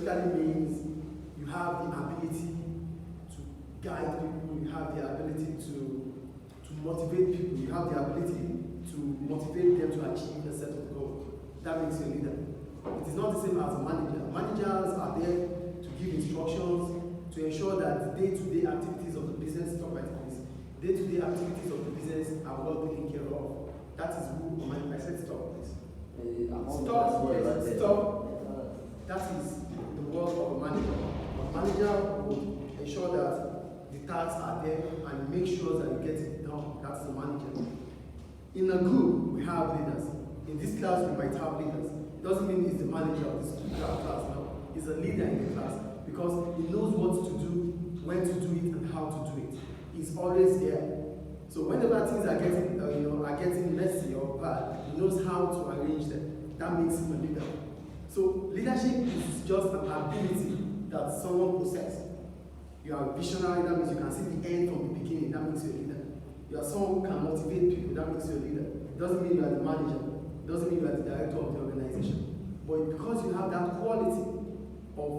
theoretically means you have the ability to guide people, you have the ability to motivate people, you have the ability to motivate them to achieve a set of goals. That makes you a leader. It is not the same as a manager. Managers are there to give instructions, to ensure that the day-to-day activities of the business, day-to-day activities of the business are well taken care of. That is who a manager. I said stop, please. Stop. That is the work of a manager. A manager will ensure that the tasks are there and make sure that you get it done. That's the manager. In a group, we have leaders. In this class, we might have leaders. It doesn't mean he's the manager of this class, no. He's a leader in the class because he knows what to do, when to do it, and how to do it. He's always there. So whenever things are getting messy or bad, he knows how to arrange them. That makes him a leader. So leadership is just an ability that someone possesses. You are a visionary, that means you can see the end from the beginning, that makes you a leader. You are someone who can motivate people, that makes you a leader. It doesn't mean you are the manager, it doesn't mean you are the director of the organization. But because you have that quality of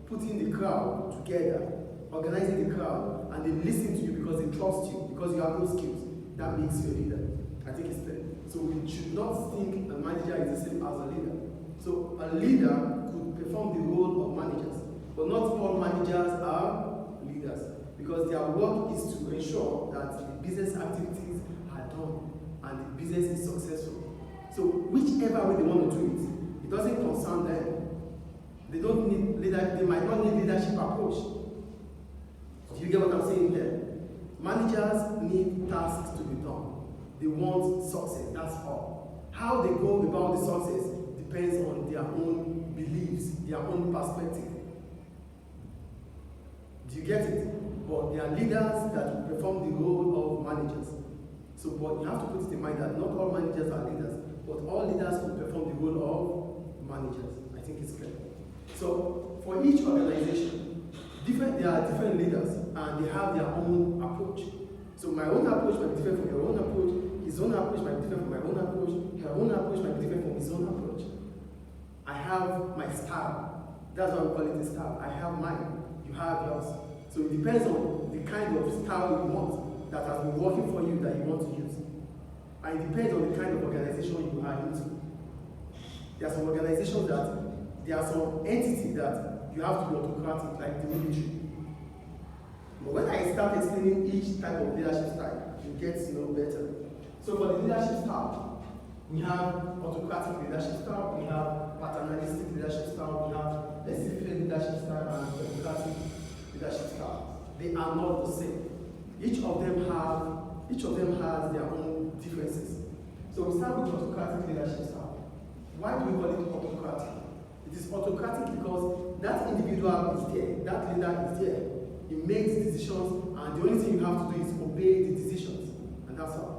putting the crowd together, organizing the crowd, and they listen to you because they trust you, because you have those skills, that makes you a leader. I think it's clear. So we should not think a manager is the same as a leader. So a leader could perform the role of managers, but not all managers are leaders, because their work is to ensure that the business activities are done and the business is successful. So whichever way they want to do it, it doesn't concern them. They don't need leader. They might not need leadership approach. Do you get what I'm saying there? Managers need tasks to be done. They want success. That's all. How they go about the success depends on their own beliefs, their own perspective. Do you get it? But there are leaders that perform the role of managers. So, but you have to put it in mind that not all managers are leaders, but all leaders will perform the role of managers. I think it's clear. So, for each organization, there are different leaders, and they have their own approach. So, my own approach might be different from your own approach. His own approach might be different from my own approach. Her own approach might be different from his own approach. I have my style. That's why we call it a style. I have mine. You have yours. So it depends on the kind of style you want that has been working for you that you want to use. And it depends on the kind of organization you are into. There are some organizations that there are some entities that you have to be autocratic, like the military. But when I start explaining each type of leadership style, it gets better. So for the leadership style, we have autocratic leadership style, we have paternalistic leadership style, we have laissez-faire leadership style, and democratic leadership style. They are not the same. Each of them has their own differences. So we start with autocratic leadership style. Why do we call it autocratic? It is autocratic because that individual is there, that leader is there. He makes decisions, and the only thing you have to do is obey the decisions, and that's all.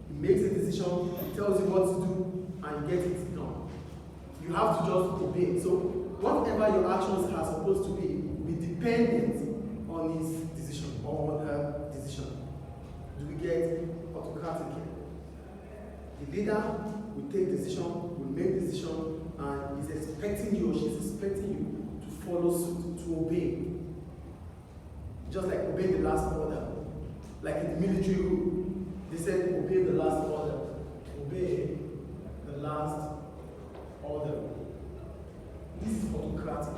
He makes a decision, he tells you what to do, and you get it done. You have to just obey. So whatever your actions are supposed to be will be dependent on his decision or on her decision. Do we get autocratic here? The leader will take decision, will make decision, and is expecting you or she's expecting you to follow suit, to obey. Just like obey the last order. Like in the military rule, they said obey the last order. Obey the last order. This is autocratic.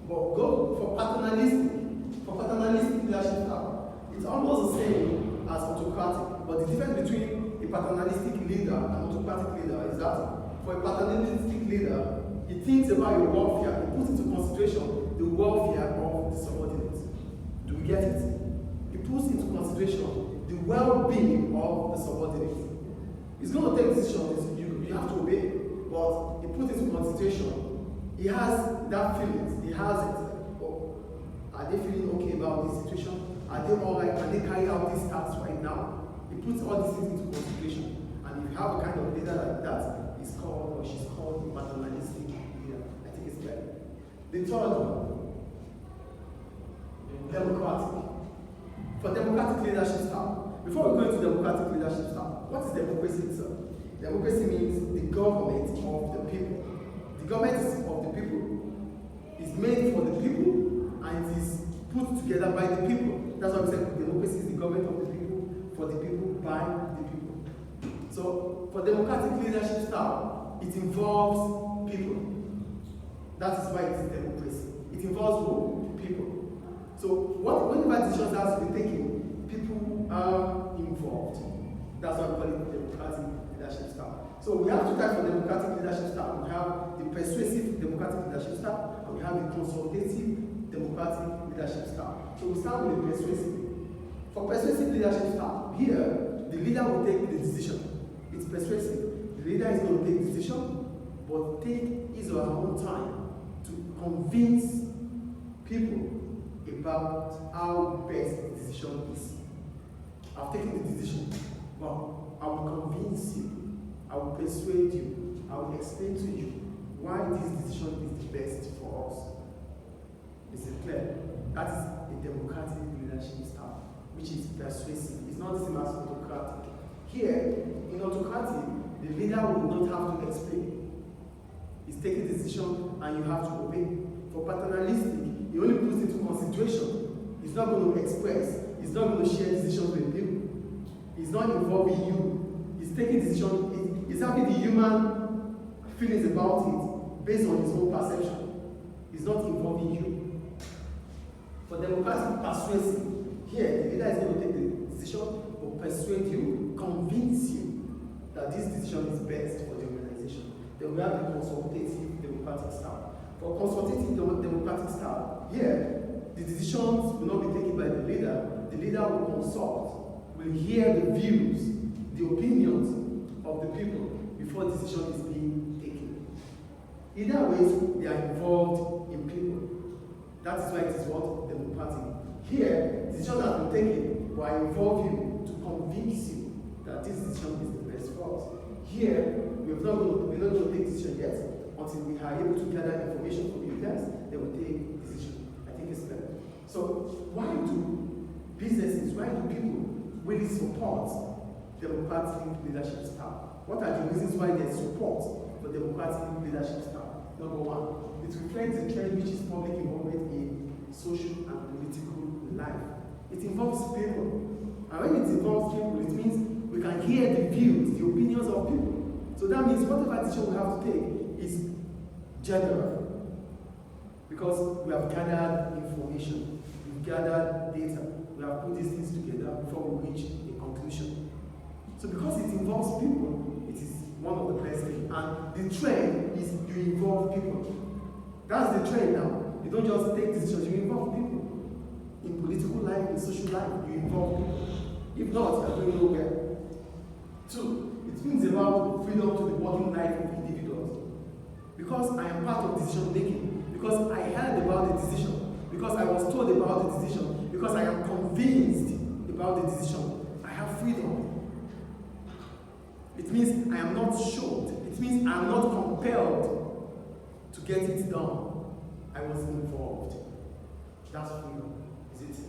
But go for paternalistic leadership style. It's almost the same as autocratic, but the difference between a paternalistic leader and autocratic leader is that for a paternalistic leader, he thinks about your welfare, he puts into consideration the welfare of the subordinates. Do we get it? He puts into consideration the well-being of the subordinates. He's going to take decisions, you have to obey, but he puts into consideration. He has that feeling, he has it. Oh, are they feeling okay about this situation? Are they all right? Can they carry out these tasks right now? He puts all these things into consideration. And if you have a kind of leader like that, he's called or she's called a paternalistic leader. I think it's better. The third one, democratic. For democratic leadership style, before we go into democratic leadership style, what is democracy itself? Democracy means the government of the people. The government is of the people. It's made for the people and it is put together by the people. That's why we said democracy is the government of the people, for the people, by the people. So, for democratic leadership style, it involves people. That is why it is democracy. It involves who? People. So, whenever decisions have to be taken, people are involved. That's why we call it democratic leadership style. So, we have two types of democratic leadership style. We have the persuasive democratic leadership style, and we have the consultative democratic leadership style. So, we start with the persuasive. For persuasive leadership style, here, the leader will take the decision. It's persuasive. The leader is going to take the decision, but take his or her own time to convince people about how best the decision is. I've taken the decision, but I will convince you, I will persuade you, I will explain to you why this decision is the best for us. Is it clear? That is a democratic leadership style, which is persuasive. It's not the same as autocratic. Here, in autocratic, the leader will not have to explain. He's taking a decision and you have to obey. For paternalistic, he only puts it into consideration. He's not going to express. He's not going to share decisions with you. He's not involving you. He's taking decision. He's having the human feelings about it based on his own perception. He's not involving you. For democratic persuasive, here the leader is going to take the decision, will persuade you, convince you that this decision is best for the organization. Then we have the consultative democratic style. For consultative democratic style, here the decisions will not be taken by the leader will consult, will hear the views, the opinions of the people before decision is being taken. Either way, they are involved in people. That is why it is what? Democratic. Here, decisions have been taken will involve you to convince you that this decision is the best for us. Here, we're not going to take decision yet until we are able to gather information from you guys, then we take decision. I think it's better. So, why do businesses, why do people really support democratic leadership style? What are the reasons why they support for democratic leadership style? Number one, it reflects the trend which is public involvement in social and political life. It involves people. And when it involves people, it means we can hear the views, the opinions of people. So that means whatever decision we have to take is general. Because we have gathered information, we've gathered data, we have put these things together before we reach a conclusion. So because it involves people, it is one of the best things. And the trend is you involve people. That's the trend now. You don't just take decisions, you involve people. In political life, in social life, you involve people. If not, you're going nowhere. Two, it means about freedom to the working life of individuals. Because I am part of decision making, because I heard about the decision, because I was told about the decision, because I am convinced about the decision, I have freedom. It means I am not short. It means I am not compelled to get it done. I was involved. That's freedom. Is it?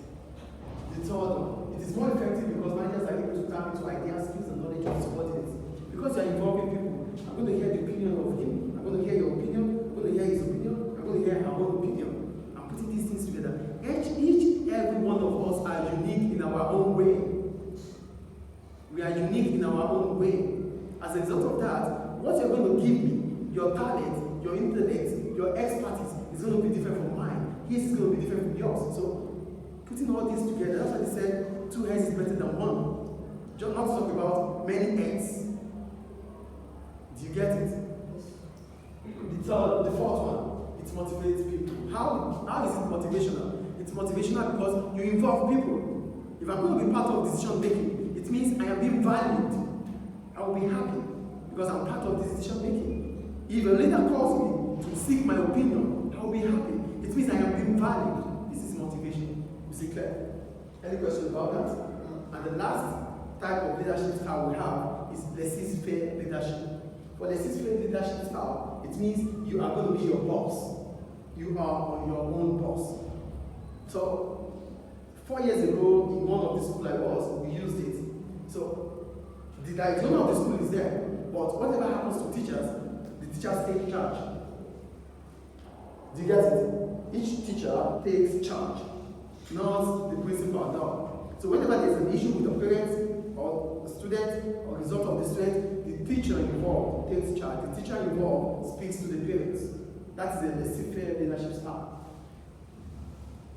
The third one, it is more effective because managers are able to tap into ideas, skills, and knowledge of subordinates. Because you are involving people, I'm going to hear the opinion of him, I'm going to hear your opinion, I'm going to hear his opinion, I'm going to hear our own opinion. I'm putting these things together. Every one of us are unique in our own way. We are unique in our own way. As a result of that, what you're going to give me, your talent, your intellect, your expertise, is going to be different from mine. His is going to be different from yours. So, putting all this together, that's why they said 2 heads is better than 1. Just not to talk about many heads. Do you get it? The fourth one, it motivates people. How is it motivational? It's motivational because you involve people. If I'm going to be part of decision making, it means I am being valued. I will be happy because I'm part of this decision making. If a leader calls me to seek my opinion, I will be happy. It means I am being valued. This is motivation. Is it clear? Any questions about that? And the last type of leadership style we have is laissez-faire leadership. For laissez-faire leadership style, it means you are going to be your boss. You are your own boss. So, 4 years ago, in one of the schools I was, we used it. So, the diploma of the school is there, but whatever happens to teachers, the teachers take charge. Do you get it? Each teacher takes charge, not the principal now. So whenever there's an issue with the parents or the student or result of the student, the teacher involved takes charge. The teacher involved speaks to the parents. That is a laissez-faire leadership style.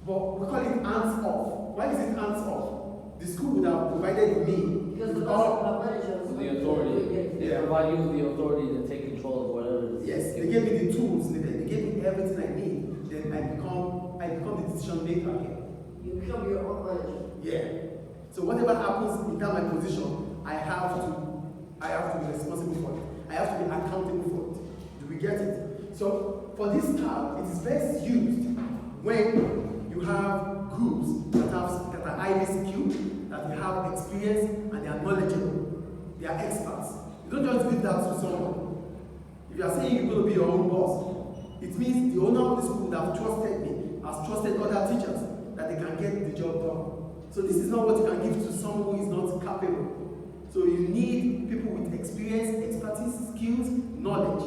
But we call it hands off. Why is it hands off? The school would have provided me Because the With the authority. They Yeah. provide you with the authority to take control of whatever it is. Yes, they gave me the tools needed. They gave me everything I need. Then I become the decision maker here. You become your own manager. Yeah. So whatever happens in that my position, I have to be responsible for it. I have to be accountable for it. Do we get it? So for this style, it is best used when you have groups that are highly skilled, that they have experience and they are knowledgeable. They are experts. You don't just give that to someone. If you are saying you're going to be your own boss, it means the owner of the school that have trusted me has trusted other teachers that they can get the job done. So this is not what you can give to someone who is not capable. So you need people with experience, expertise, skills, knowledge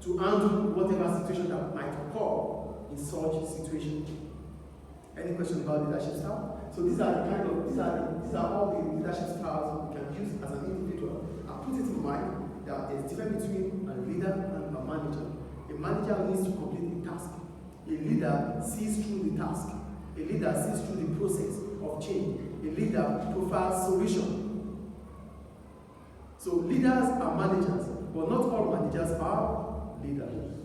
to handle whatever situation that might occur in such a situation. Any question about leadership style? So these are all the leadership styles we can use as an individual. And put it in mind that there's a difference between a leader and a manager. A manager needs to complete a task. A leader sees through the task. A leader sees through the process of change. A leader provides solution. So leaders are managers, but not all managers are leaders.